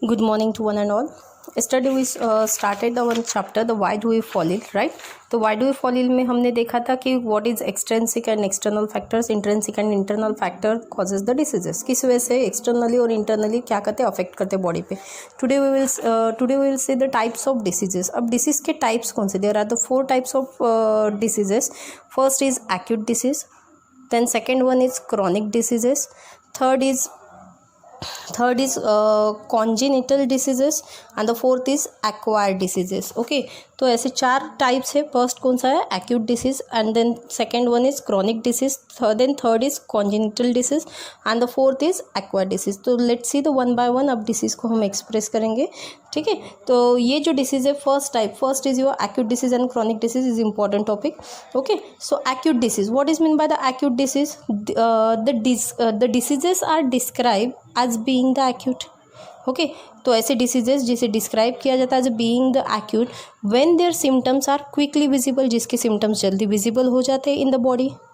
Good morning to one and all. Yesterday we started the one chapter, the why do we fall ill, right? तो why do we fall ill में हमने देखा था कि what is extrinsic and external factors, intrinsic and internal factor causes the diseases. किस वजह से externally और internally क्या करते हैं, affect करते हैं body पे. Today we will see the types of diseases. अब disease के types कौन से? There are the 4 types of diseases. First is acute disease. Then second one is chronic diseases. Third is congenital diseases and the fourth is acquired diseases. Okay, तो ऐसे 4 types है. First कौन सा है? Acute disease, and then second one is chronic disease, then third is congenital disease and the fourth is acquired disease. तो let's see the one by one. अब disease को हम एक्सप्रेस करेंगे. ठीक है, तो ये जो डिसीज है first is your acute disease and chronic disease is important topic. Okay, so acute disease, what is mean by the acute disease? The diseases are describe as being the acute. Okay, तो ऐसे diseases जिसे describe किया जाता है as being the acute when there symptoms are quickly visible, जिसके symptoms जल्दी visible हो जाते हैं इन द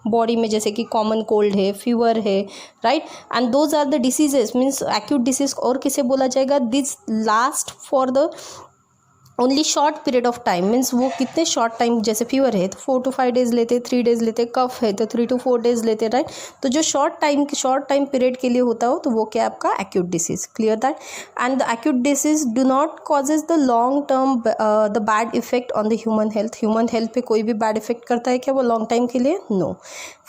बॉडी में, जैसे कि कॉमन कोल्ड है, फीवर है, right. And those are the diseases means acute disease. और किसे बोला जाएगा? This last for the only short period of time. Means वो कितने शॉर्ट टाइम, जैसे फीवर है तो 4 to 5 डेज लेते, 3 डेज लेते, कफ है तो 3 to 4 डेज लेते, राइट. तो जो शॉर्ट टाइम पीरियड के लिए होता हो तो वो क्या आपका acute disease. Clear that. And the acute disease do not causes the long term the bad effect on the human health पे कोई भी बैड इफेक्ट करता है क्या वो लॉन्ग टाइम के लिए? No.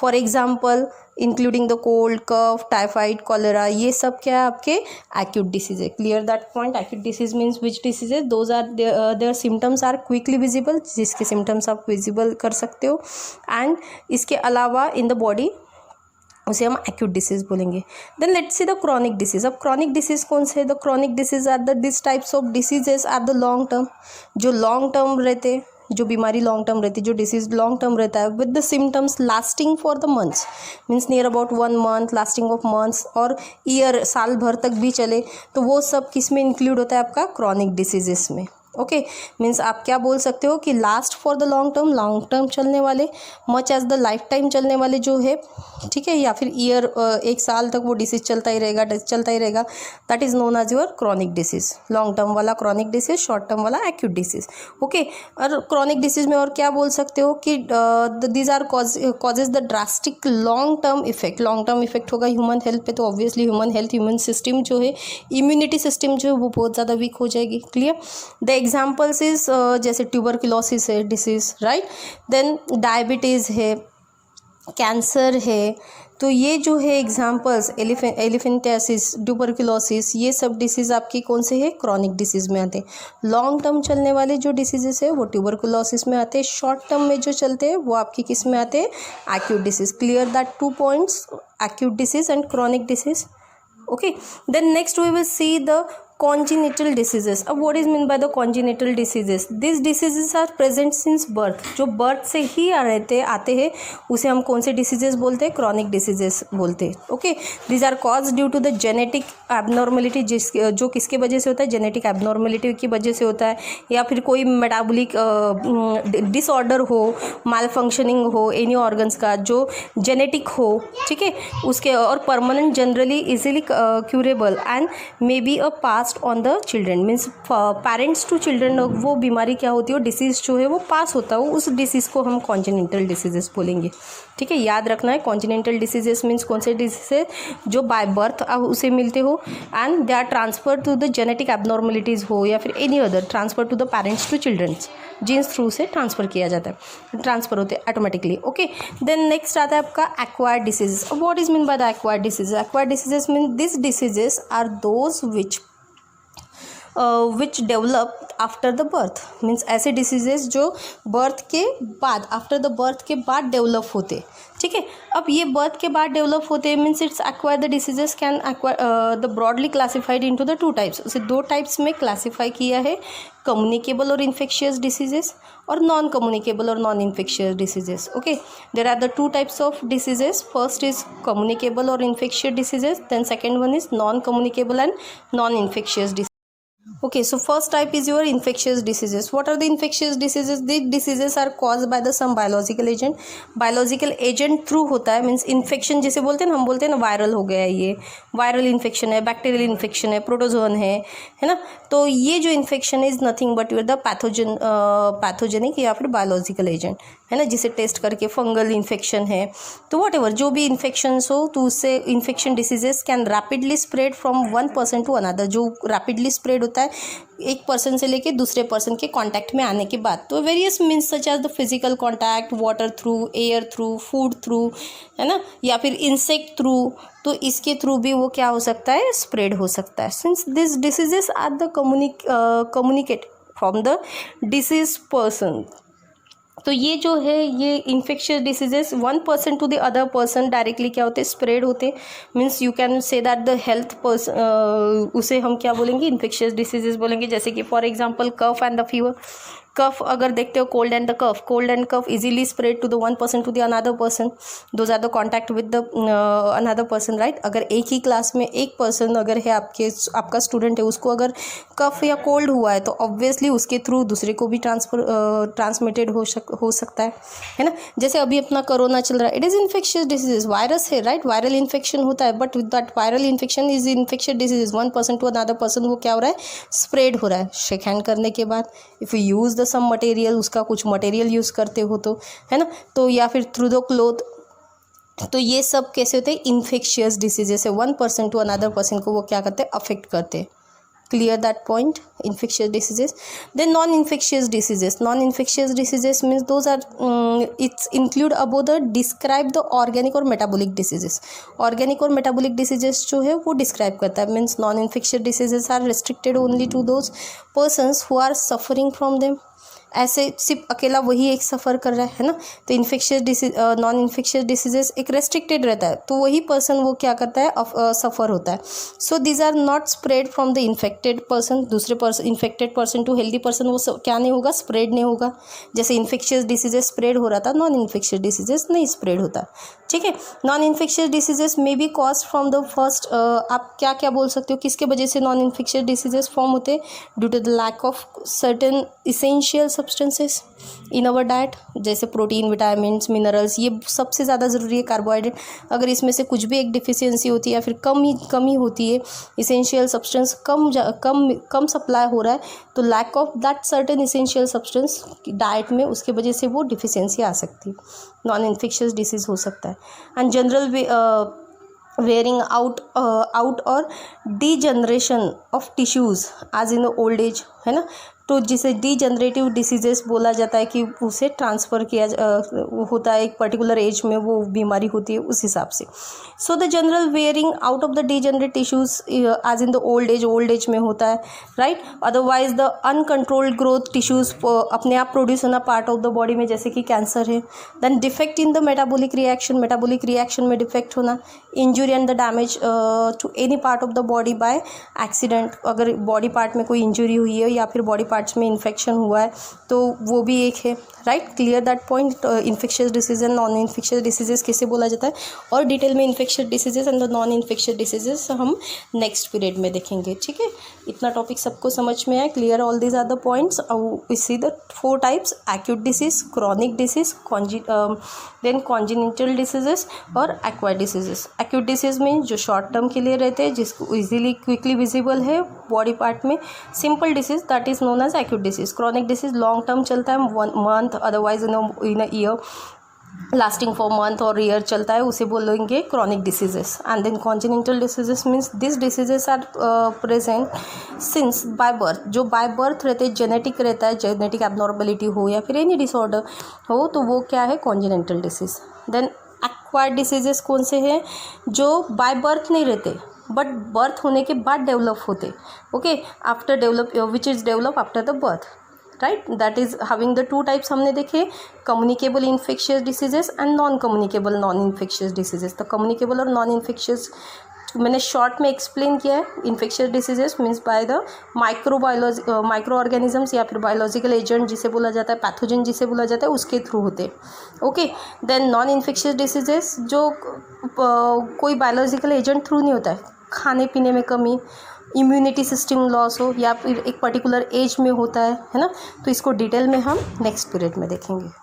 For example including the cold, cough, typhoid, cholera, ये सब क्या है आपके एक्यूट डिसीज है. Clear that point. Acute disease means which diseases? Those are there symptoms are quickly visible, जिसके सिम्टम्स आप विजिबल कर सकते हो, एंड इसके अलावा इन द बॉडी, उसे हम एक्यूट डिसीज बोलेंगे. Then let's see the chronic disease. अब क्रॉनिक डिसीज कौन से? The chronic disease are the this types of diseases are the long term, जो लॉन्ग टर्म रहते, जो बीमारी लॉन्ग टर्म रहती है, जो डिसीज लॉन्ग टर्म रहता है, with the symptoms lasting for the months, means near about 1 month, lasting of months और ईयर, साल भर तक भी चले, तो वो सब किस में इंक्लूड होता है? आपका क्रॉनिक डिसीजेस में. ओके, मीन्स आप क्या बोल सकते हो कि last for the long term चलने वाले, much as the life time चलने वाले जो है, ठीक है, या फिर ईयर, 1 साल तक वो डिसीज चलता ही रहेगा, that is known as your chronic disease. Long term वाला क्रॉनिक डिसीज, शॉर्ट टर्म वाला एक्यूट डिसीज. ओके, और क्रॉनिक डिसीज में और क्या बोल सकते हो कि these are causes the drastic long term effect होगा ह्यूमन हेल्थ पे. तो ऑब्वियसली ह्यूमन सिस्टम जो है, इम्यूनिटी सिस्टम जो है वो बहुत ज़्यादा वीक हो जाएगी. क्लियर. द एग्जाम्पल्स इज जैसे ट्यूबरकुलोसिस है डिसीज, राइट. देन डायबिटीज़ है, कैंसर है. तो ये जो है एग्जाम्पल्स, एलिफेंटियासिस, ट्यूबरकुलोसिस, ये सब डिसीज़ आपकी कौन से है? क्रॉनिक डिसीज़ में आते हैं. लॉन्ग टर्म चलने वाले जो डिसीजेस है वो ट्यूबरकुलोसिस में आते हैं. शॉर्ट टर्म में जो चलते हैं वो आपकी किस में आते हैं? Acute disease. Clear that 2 points, acute disease and chronic disease. Okay, then next we will see the congenital diseases. अब what is mean by the congenital diseases? These diseases are present since birth. जो birth से ही आते हैं उसे हम कौन से diseases बोलते हैं? chronic diseases बोलते हैं. Okay, these are caused due to the genetic abnormality, जो किसके वजह से होता है? genetic abnormality की वजह से होता है, या फिर कोई metabolic disorder हो, malfunctioning हो any organs का, जो genetic हो, ठीक है, उसके, और permanent generally easily curable and may be a passed on the children. Means parents to children वो बीमारी क्या होती है, डिसीज़ जो है वो पास होता है, उस डिसीज़ को हम कॉन्जेनिटल डिसीजेस बोलेंगे. ठीक है, याद रखना है. कॉन्जेनिटल डिसीजेस मीन्स कौन से डिसीज जो बाय बर्थ आप उसे मिलते हो and they are transfer to the genetic abnormalities हो, या फिर any other transfer to the parents to childrens, genes through से ट्रांसफ़र किया जाता है, ट्रांसफ़र होते हैं ऑटोमेटिकली. ओके, देन नेक्स्ट आता है आपका acquired diseases. What is mean by the acquired diseases? Acquired diseases mean this diseases are those which develop after the birth. Means ऐसे डिसीजेस जो बर्थ के बाद, आफ्टर द बर्थ के बाद develop होते. ठीक है, अब ये बर्थ के बाद डेवलप होते हैं, means it's acquire. The diseases can acquire the broadly classified into the 2 types. उसे 2 types में क्लासीफाई किया है, कम्युनिकेबल और इन्फेक्शियस डिसीजेस और नॉन कम्युनिकेबल और non infectious diseases. Okay, there are the 2 types of diseases. First is communicable और infectious diseases, then second one is non communicable and non infectious disease. Okay, so first type is your infectious diseases. What are the infectious diseases? These diseases are caused by the some biological agent. Biological agent through होता है, means infection जिसे बोलते हैं ना, हम बोलते हैं ना वायरल हो गया है, ये वायरल इन्फेक्शन है, बैक्टीरियल इन्फेक्शन है, प्रोटोजोन है ना. तो ये जो infection is nothing but the pathogenic या फिर बायोलॉजिकल एजेंट है ना, जिसे टेस्ट करके फंगल इन्फेक्शन है. तो वॉट एवर जो भी इन्फेक्शंस हो, तो उससे infection diseases can rapidly spread from one person to another. जो रैपिडली स्प्रेड होता है एक पर्सन से लेके दूसरे पर्सन के कांटेक्ट में आने के बाद. तो various means such as the physical contact, water through, air through, food through, है ना, या फिर इंसेक्ट थ्रू. तो इसके थ्रू भी वो क्या हो सकता है, स्प्रेड हो सकता है. Since this diseases are the communicate from the disease person. तो ये जो है, ये infectious diseases one person to the other person directly क्या होते हैं, स्प्रेड होते. Means you can say that the health person, उसे हम क्या बोलेंगे, इन्फेक्शियस डिसीजेस बोलेंगे. जैसे कि for example cough and the fever. Cough अगर देखते हो, cold and cough easily spread to the one person to the another person. Those are the contact with the another person, right. अगर एक ही class में एक पर्सन अगर है, आपका स्टूडेंट है, उसको अगर कफ या कोल्ड हुआ है, तो ऑब्वियसली उसके थ्रू दूसरे को भी ट्रांसमिटेड हो सकता है ना. जैसे अभी अपना कोरोना चल रहा है, it is infectious diseases, virus है, राइट. वायरल इन्फेक्शन होता है, but with that viral infection is infectious diseases. One person to another person वो क्या हो रहा है, स्प्रेड हो रहा है. शेक हैंड करने के बाद, if you use the some material, उसका कुछ मटेरियल यूज़ करते हो तो, है ना, तो या फिर थ्रू द क्लोथ. तो ये सब कैसे होते हैं, इन्फेक्शियस डिसीजेस है. One person to another person को वो क्या करते हैं, अफेक्ट करते हैं. Clear that point. Infectious diseases. Then non-infectious diseases. Non-infectious diseases means those are it's include above the describe the organic और metabolic diseases. Organic और metabolic diseases जो है वो describe करता है. Means non-infectious diseases are restricted only to those persons who are suffering from them. ऐसे सिर्फ अकेला वही एक सफ़र कर रहा है ना. तो infectious disease, non infectious diseases एक रेस्ट्रिक्टेड रहता है, तो वही पर्सन वो क्या करता है, सफ़र होता है. So these are not spread from the infected person. दूसरे person, infected person to healthy person, वो क्या नहीं होगा, स्प्रेड नहीं होगा. जैसे इन्फेक्शियस डिसीजेस स्प्रेड हो रहा था, नॉन इन्फेक्शियस डिसीजेस नहीं स्प्रेड होता. ठीक है. Non infectious diseases may be cause from the first, आप क्या क्या बोल सकते हो, किसके वजह से नॉन इन्फेक्शियस डिसीजेस फॉर्म होते हैं, due to the lack of certain essential substances in our diet. जैसे प्रोटीन, विटामिन्स, मिनरल्स, ये सबसे ज़्यादा ज़रूरी है. कार्बोहाइड्रेट, अगर इसमें से कुछ भी एक डिफिशियंसी होती है या फिर कमी होती है, इसेंशियल सब्सटेंस कम सप्लाई हो रहा है, तो lack of that certain essential substance diet में, उसके वजह से वो डिफिशियंसी आ सकती है. नॉन इन्फेक्शियस डिसीज़ हो सकता है. एंड जनरल वेयरिंग आउट और degeneration of tissues as in old age, है ना. तो जिसे डीजनरेटिव डिसीजेस बोला जाता है कि उसे ट्रांसफ़र किया होता है, एक पर्टिकुलर एज में वो बीमारी होती है, उस हिसाब से. So the general wearing out of the degenerate tissues as in the old age में होता है, right. Otherwise the uncontrolled growth tissues अपने आप प्रोड्यूस होना पार्ट ऑफ द बॉडी में, जैसे कि कैंसर है. Then defect in the metabolic reaction में डिफेक्ट होना. Injury and the damage to any part of the body by accident. अगर बॉडी पार्ट में कोई इंजुरी हुई है या फिर बॉडी पार्ट्स में इन्फेक्शन हुआ है, तो वो भी एक है, right. Clear that point. Infectious disease and non infectious diseases किसे बोला जाता है, और डिटेल में infectious diseases and the non infectious diseases हम नेक्स्ट पीरियड में देखेंगे. ठीक है. इतना टॉपिक सबको समझ में आया. Clear all these are the points. We see the 4 types: acute disease, chronic disease, then congenital diseases और एक्वायर्ड डिसीजेस. एक्यूट डिसीज में जो शॉर्ट टर्म के लिए रहते हैं, जिसको इजीली क्विकली विजिबल है बॉडी पार्ट में, simple disease, that is known as acute disease. Chronic disease long term चलता है, 1 month, otherwise in a year, lasting for month और ईयर चलता है, उसे बोलेंगे chronic diseases. And then congenital diseases means this diseases are present since by birth. जो by birth रहते हैं, जेनेटिक रहता है, जेनेटिक एबनॉर्मलिटी हो या फिर एनी डिसऑर्डर हो, तो वो क्या है, कॉन्जिनेंटल डिसीज. देन एक्वायर्ड डिसीजेस कौन से हैं, जो बाय बर्थ नहीं रहते बट बर्थ होने के बाद डेवलप होते. Okay. After develop, which is develop after the birth, right. That is having the 2 types हमने देखे, communicable infectious diseases and non communicable non infectious diseases. तो कम्युनिकेबल और नॉन इन्फेक्शियस मैंने शॉर्ट में एक्सप्लेन किया है. Infectious diseases means by the micro organisms या फिर बायोलॉजिकल एजेंट जिसे बोला जाता है, पैथोजन जिसे बोला जाता है, उसके थ्रू होते. Okay. Then non infectious diseases जो कोई बायोलॉजिकल एजेंट थ्रू नहीं होता है, खाने पीने में कमी, इम्यूनिटी सिस्टम लॉस हो या फिर एक पर्टिकुलर एज में होता है ना, तो इसको डिटेल में हम नेक्स्ट पीरियड में देखेंगे।